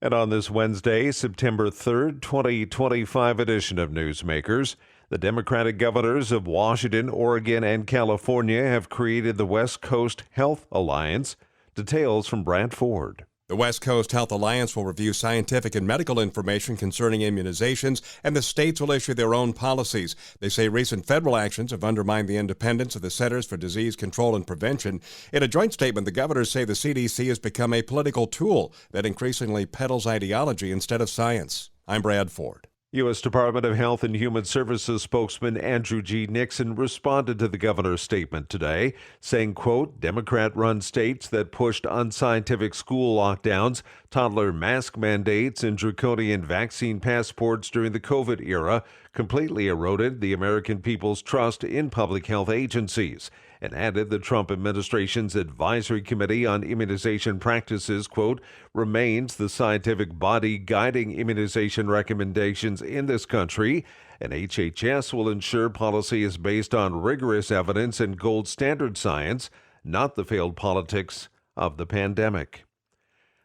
And on this Wednesday, September 3rd, 2025 edition of Newsmakers, the Democratic governors of Washington, Oregon, and California have created the West Coast Health Alliance. Details from Brad Ford. The West Coast Health Alliance will review scientific and medical information concerning immunizations, and the states will issue their own policies. They say recent federal actions have undermined the independence of the Centers for Disease Control and Prevention. In a joint statement, the governors say the CDC has become a political tool that increasingly peddles ideology instead of science. I'm Brad Ford. U.S. Department of Health and Human Services spokesman Andrew G. Nixon responded to the governor's statement today, saying, quote, Democrat-run states that pushed unscientific school lockdowns, toddler mask mandates, and draconian vaccine passports during the COVID era completely eroded the American people's trust in public health agencies, and added the Trump administration's Advisory Committee on Immunization Practices, quote, remains the scientific body guiding immunization recommendations in this country, and HHS will ensure policy is based on rigorous evidence and gold standard science, not the failed politics of the pandemic.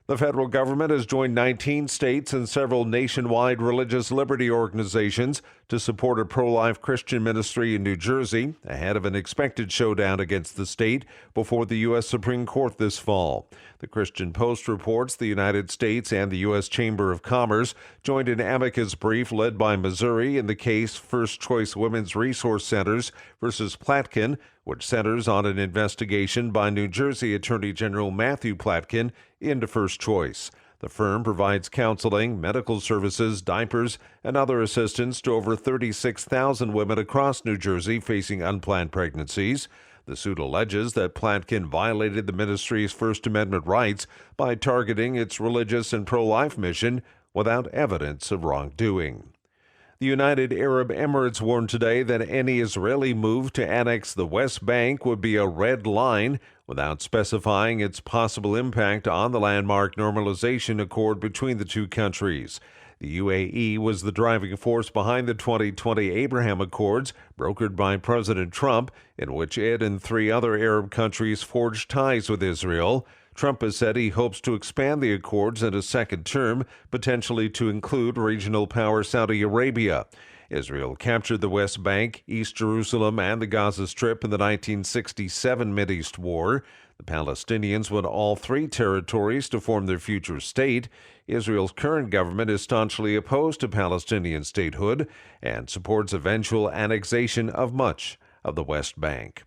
The federal government has joined 19 states and several nationwide religious liberty organizations to support a pro-life Christian ministry in New Jersey ahead of an expected showdown against the state before the U.S. Supreme Court this fall. The Christian Post reports the United States and the U.S. Chamber of Commerce joined an amicus brief led by Missouri in the case First Choice Women's Resource Centers versus Platkin, which centers on an investigation by New Jersey Attorney General Matthew Platkin into First Choice. The firm provides counseling, medical services, diapers, and other assistance to over 36,000 women across New Jersey facing unplanned pregnancies. The suit alleges that Platkin violated the ministry's First Amendment rights by targeting its religious and pro-life mission without evidence of wrongdoing. The United Arab Emirates warned today that any Israeli move to annex the West Bank would be a red line, without specifying its possible impact on the landmark normalization accord between the two countries. The UAE was the driving force behind the 2020 Abraham Accords, brokered by President Trump, in which it and 3 other Arab countries forged ties with Israel. Trump has said he hopes to expand the accords in a second term, potentially to include regional power Saudi Arabia. Israel captured the West Bank, East Jerusalem, and the Gaza Strip in the 1967 Mideast War. The Palestinians want all 3 territories to form their future state. Israel's current government is staunchly opposed to Palestinian statehood and supports eventual annexation of much of the West Bank.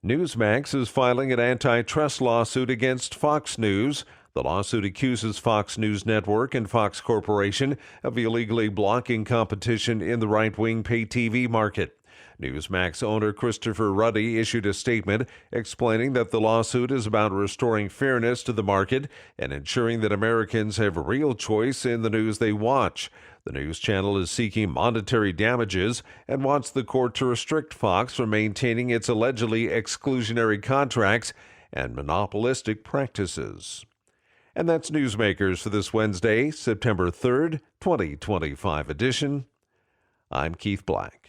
Newsmax is filing an antitrust lawsuit against Fox News. The lawsuit accuses Fox News Network and Fox Corporation of illegally blocking competition in the right-wing pay TV market. Newsmax owner Christopher Ruddy issued a statement explaining that the lawsuit is about restoring fairness to the market and ensuring that Americans have real choice in the news they watch. The news channel is seeking monetary damages and wants the court to restrict Fox from maintaining its allegedly exclusionary contracts and monopolistic practices. And that's Newsmakers for this Wednesday, September 3rd, 2025 edition. I'm Keith Black.